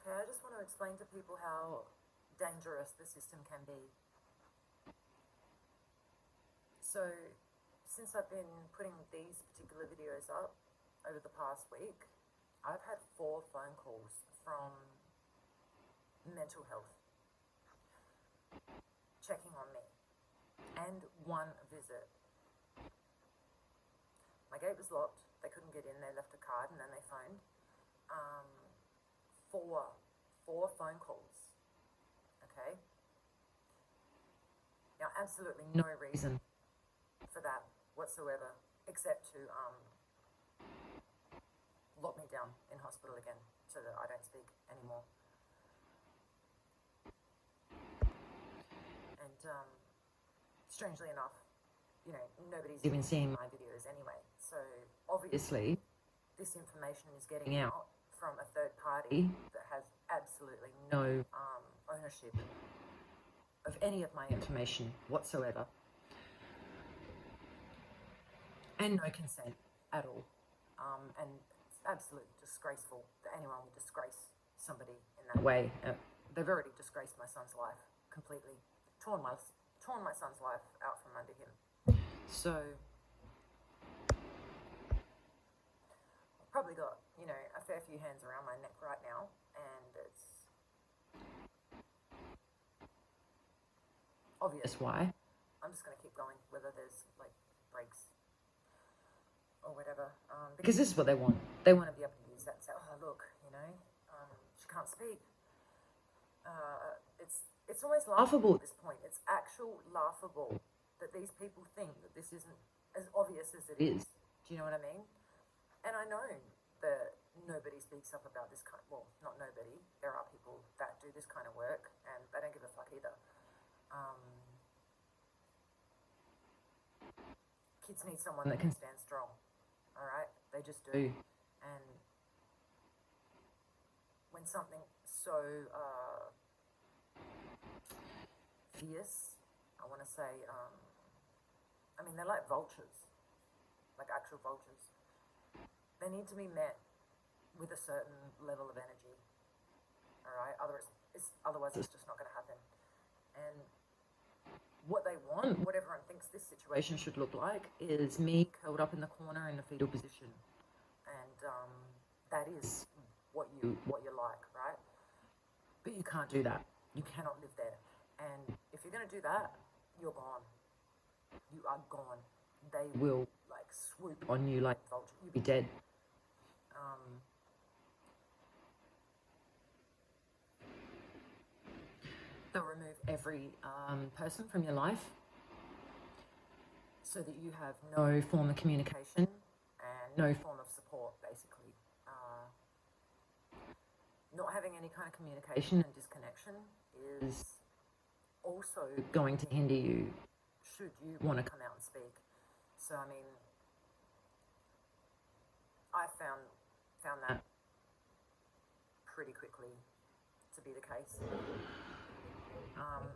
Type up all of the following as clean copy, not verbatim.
Okay, I just want to explain to people how dangerous the system can be. So, since I've been putting these particular videos up over the past week, I've had 4 phone calls from mental health checking on me and 1 visit. My gate was locked, they couldn't get in, they left a card and then they phoned. 4 phone calls, okay? Now, absolutely no reason for that whatsoever, except to lock me down in hospital again so that I don't speak anymore. And strangely enough, you know, nobody's even seeing my videos anyway. So obviously, this information is getting out from a third party that has absolutely no ownership of any of my information whatsoever. And no consent at all. And it's absolutely disgraceful that anyone would disgrace somebody in that way. They've already disgraced my son's life completely, torn my son's life out from under him. So I've probably got, you know, a fair few hands around my neck right now, and it's obvious why. I'm just going to keep going, whether there's like breaks or whatever, because this is what they want. They want to be able to use that and say, oh, look, you know, she can't speak. It's almost laughable at this point. It's actual laughable that these people think that this isn't as obvious as it is. Do you know what I mean? And I know that nobody speaks up about this kind. Well, not nobody. There are people that do this kind of work, and they don't give a fuck either. Kids need someone that can stand strong. All right, they just do. And when something so fierce, I want to say, I mean, they're like vultures, like actual vultures. They need to be met with a certain level of energy. All right, otherwise it's just not going to happen. And what they want, what everyone thinks this situation should look like, is me curled up in the corner in the fetal position, and that is what you like, right? But you can't do that. You cannot live there. And if you're going to do that, you're gone. You are gone. They will like swoop on you like vulture. You'll be dead. They'll remove every person from your life so that you have no form of communication and no form of support, basically. Not having any kind of communication and disconnection is also going to hinder you should you want to come out and speak. So, I mean, I found that pretty quickly to be the case.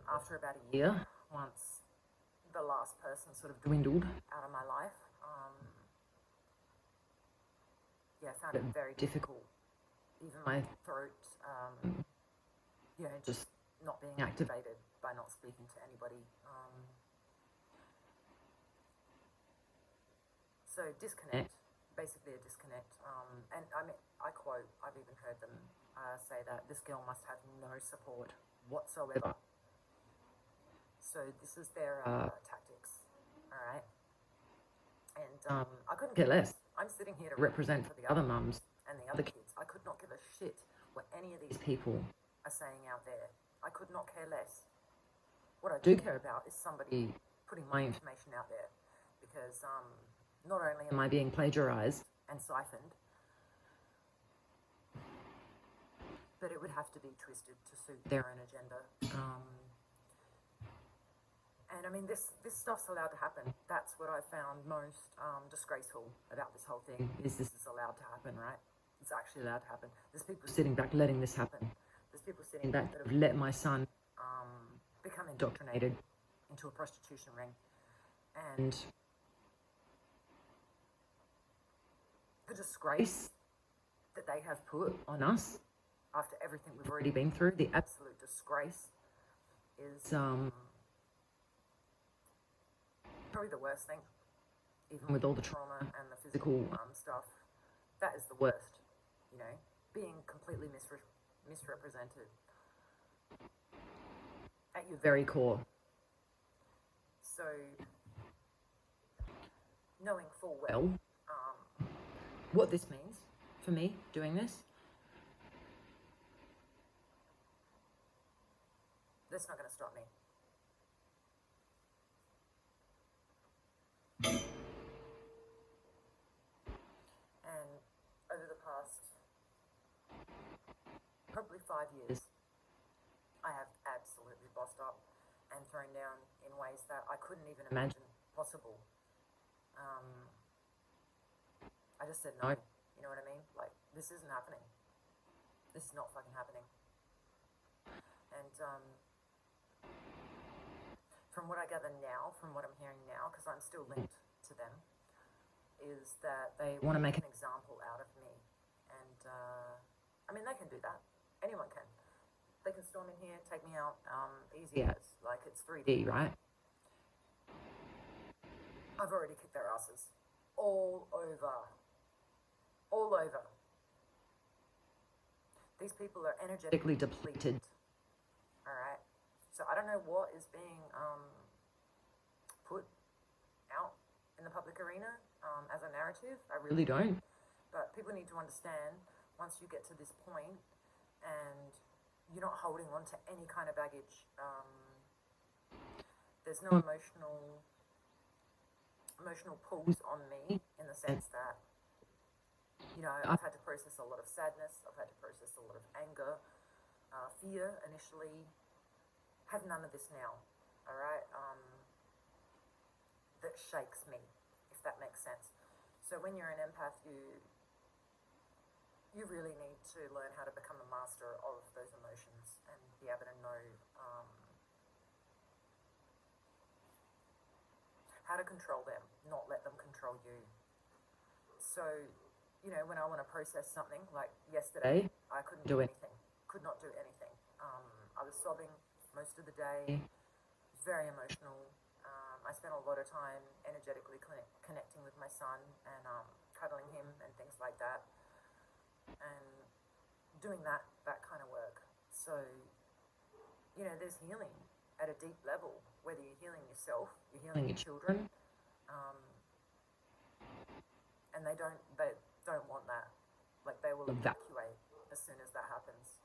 After about a year, once the last person sort of dwindled out of my life, I found it very difficult. Even my throat, just not being activated by not speaking to anybody. So disconnect, basically a disconnect. And I mean, I quote, I've even heard them say that this girl must have no support whatsoever. So this is their tactics, all right? And I couldn't care less. I'm sitting here to represent for the other mums and the other kids. I could not give a shit what any of these people are saying out there. I could not care less. What I do care about is somebody putting my information out there, because not only am I being plagiarized and siphoned, but it would have to be twisted to suit their own agenda. And I mean, this stuff's allowed to happen. That's what I found most disgraceful about this whole thing, is this is allowed to happen, right? It's actually allowed to happen. There's people sitting back letting this happen. There's people sitting back that have let my son become indoctrinated into a prostitution ring. And the disgrace that they have put on us, after everything we've already been through, the absolute disgrace is probably the worst thing. Even with all the trauma and the physical stuff, that is the worst, you know, being completely misrepresented at your very core. So, knowing full well what this means for me doing this, that's not going to stop me. And over the past probably 5 years, I have absolutely bossed up and thrown down in ways that I couldn't even imagine possible. I just said no, you know what I mean? Like, this isn't happening. This is not fucking happening. And from what I gather now, from what I'm hearing now, because I'm still linked to them, is that they want to make an example out of me. And I mean, they can do that. Anyone can. They can storm in here, take me out, easy as. Like, it's 3D, right? I've already kicked their asses. All over. All over. These people are energetically depleted. Alright? So I don't know what is being put out in the public arena as a narrative. I really don't. But people need to understand, once you get to this point and you're not holding on to any kind of baggage, there's no emotional pulls on me, in the sense that, you know, I've had to process a lot of sadness, I've had to process a lot of anger, fear initially. Have none of this now, alright? That shakes me, if that makes sense. So when you're an empath, you really need to learn how to become a master of those emotions and be able to know how to control them, not let them control you. So, you know, when I want to process something, like yesterday, I couldn't do anything, could not do anything. I was sobbing most of the day, very emotional. I spent a lot of time energetically connecting with my son and cuddling him and things like that, and doing that kind of work. So, you know, there's healing at a deep level, whether you're healing yourself, you're healing your children, and they don't want that. Like, they will evacuate as soon as that happens,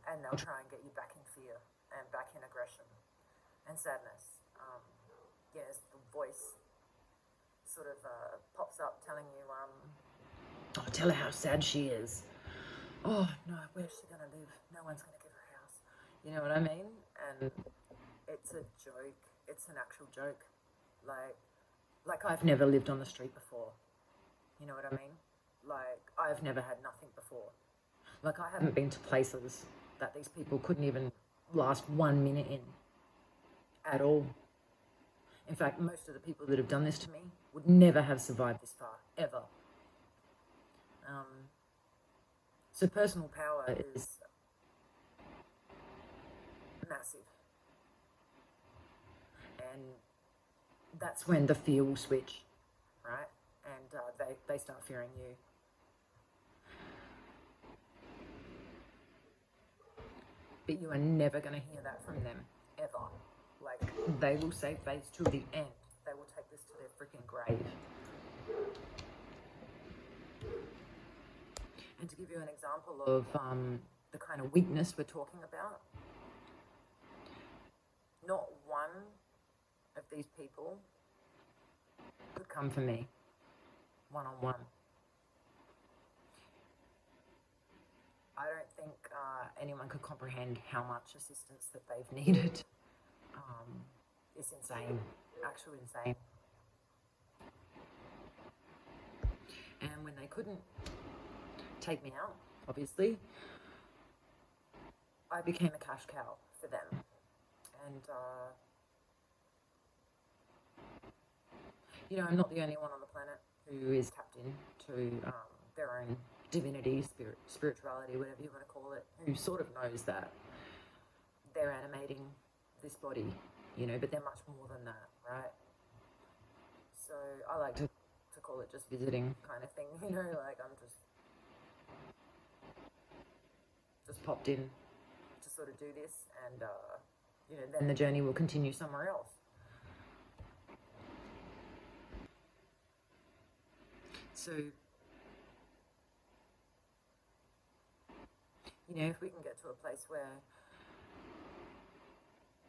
and they'll try and get you back in fear and back in aggression and sadness. Yes, the voice sort of pops up telling you, oh, tell her how sad she is. Oh, no, where's she going to live? No one's going to give her a house. You know what I mean? And it's a joke. It's an actual joke. Like I've never lived on the street before. You know what I mean? Like, I've never had nothing before. Like, I haven't been to places that these people couldn't even last 1 minute in at all. In fact, most of the people that have done this to me would never have survived this far, ever. So personal power is massive. And that's when the fear will switch, right? And they start fearing you. But you are never going to hear that from them, ever. Like, they will save face till the end. They will take this to their freaking grave. And to give you an example of the kind of weakness we're talking about, not one of these people could come for me one-on-one. I don't think anyone could comprehend how much assistance that they've needed. It's insane, actually insane. And when they couldn't take me out, obviously, I became a cash cow for them. And, you know, I'm not the only one on the planet who is tapped in to their own divinity, spirituality, whatever you want to call it, who sort of knows that they're animating this body, but they're much more than that, right? So I like to call it just visiting kind of thing, like I'm just popped in to sort of do this, and then the journey will continue somewhere else. So, if we can get to a place where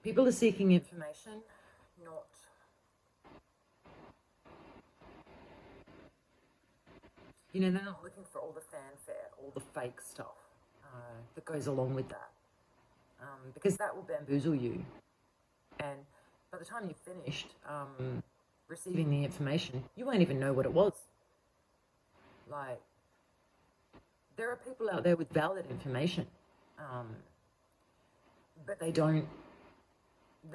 people are seeking information, they're not looking for all the fanfare, all the fake stuff that goes along with that, because that will bamboozle you. And by the time you've finished receiving the information, you won't even know what it was. Like, there are people out there with valid information, but they're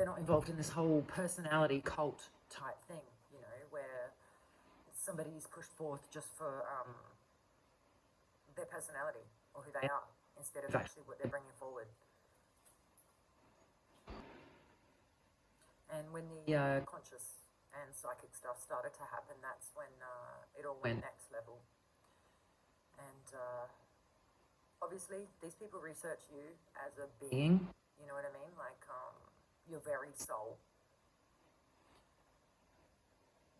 not involved in this whole personality cult type thing, where somebody is pushed forth just for their personality or who they are, instead of actually what they're bringing forward. And when the conscious and psychic stuff started to happen, that's when it all went next level. And obviously, these people research you as a being, you know what I mean? Like your very soul.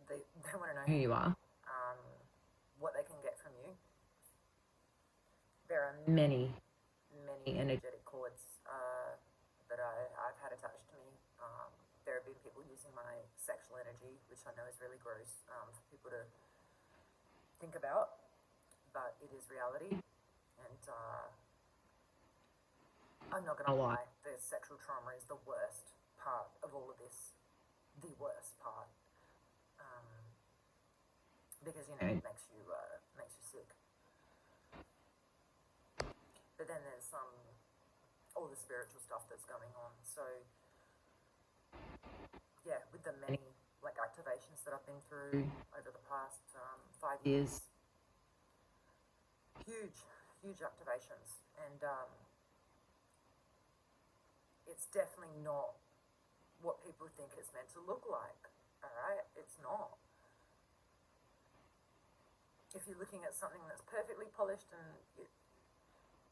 They want to know who you are, what they can get from you. There are many, many energetic cords that I've had attached to me. There have been people using my sexual energy, which I know is really gross for people to think about, but it is reality. And I'm not going to lie, the sexual trauma is the worst part of all of this. The worst part. Because, it makes you sick. But then there's all the spiritual stuff that's going on. So, yeah, with the many activations that I've been through over the past 5 years, huge activations, and it's definitely not what people think it's meant to look like. All right, it's not. If you're looking at something that's perfectly polished and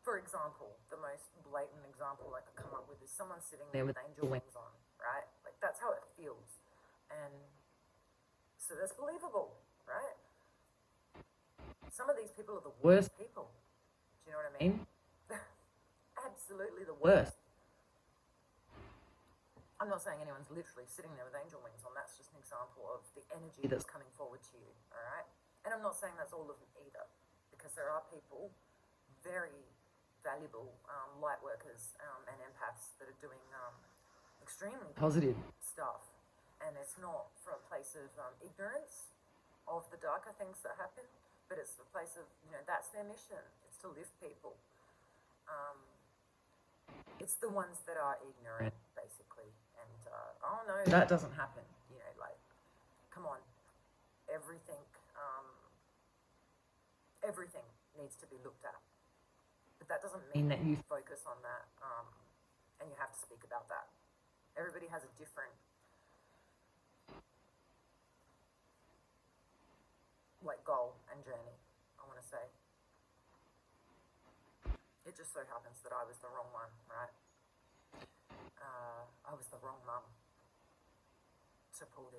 for example, the most blatant example I could come up with is someone sitting there with angel wings on, right? Like, that's how it feels. And so that's believable, right? Some of these people are the worst people. Do you know what I mean? Absolutely the worst. I'm not saying anyone's literally sitting there with angel wings on. That's just an example of the energy that's coming forward to you, all right? And I'm not saying that's all of them either, because there are people, very valuable light workers and empaths that are doing extremely positive stuff. And it's not from a place of ignorance of the darker things that happen, but it's the place of, that's their mission. It's to lift people. It's the ones that are ignorant, basically. And, oh no, that doesn't happen. Come on. Everything needs to be looked at. But that doesn't mean that you focus on that and you have to speak about that. Everybody has a different goal and journey, I want to say. It just so happens that I was the wrong one, right? I was the wrong mum to pull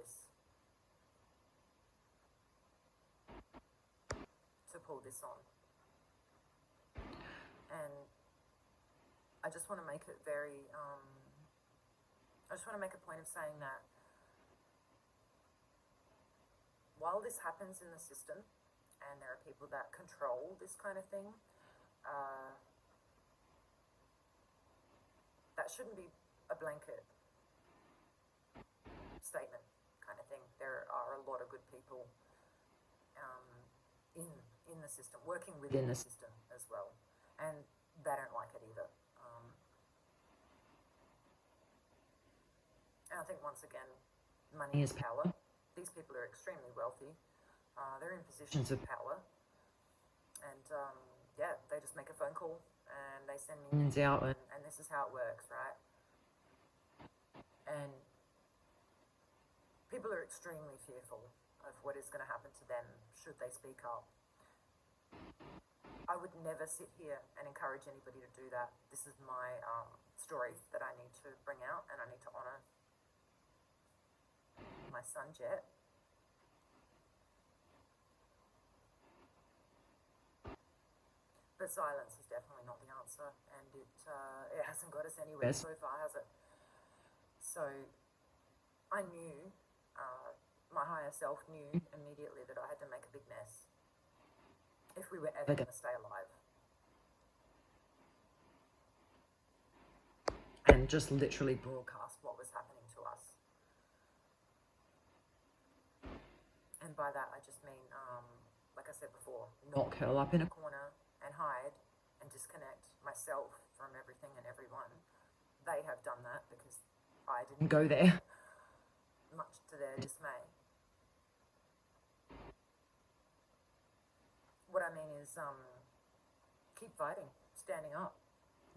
this on. And I just want to make it very, I just want to make a point of saying that while this happens in the system, and there are people that control this kind of thing, that shouldn't be a blanket statement kind of thing. There are a lot of good people in the system, working within the system as well, and they don't like it either. And I think once again, money is power. These people are extremely wealthy. They're in positions of power. And yeah, they just make a phone call and they send minions out, and this is how it works, right? And people are extremely fearful of what is going to happen to them should they speak up. I would never sit here and encourage anybody to do that. This is my story that I need to bring out, and I need to honour my son Jet. But silence is definitely not the answer, and it hasn't got us anywhere so far, has it? So I knew, my higher self knew immediately that I had to make a big mess if we were ever going to stay alive. And just literally broadcast what was happening to us. And by that I just mean, like I said before, not curl up in a corner and hide and disconnect myself from everything and everyone. They have done that because I didn't go there, much to their dismay. What I mean is, keep fighting, standing up.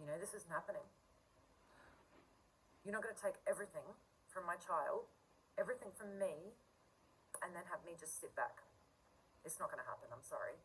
You know, this isn't happening. You're not going to take everything from my child, everything from me, and then have me just sit back. It's not going to happen, I'm sorry.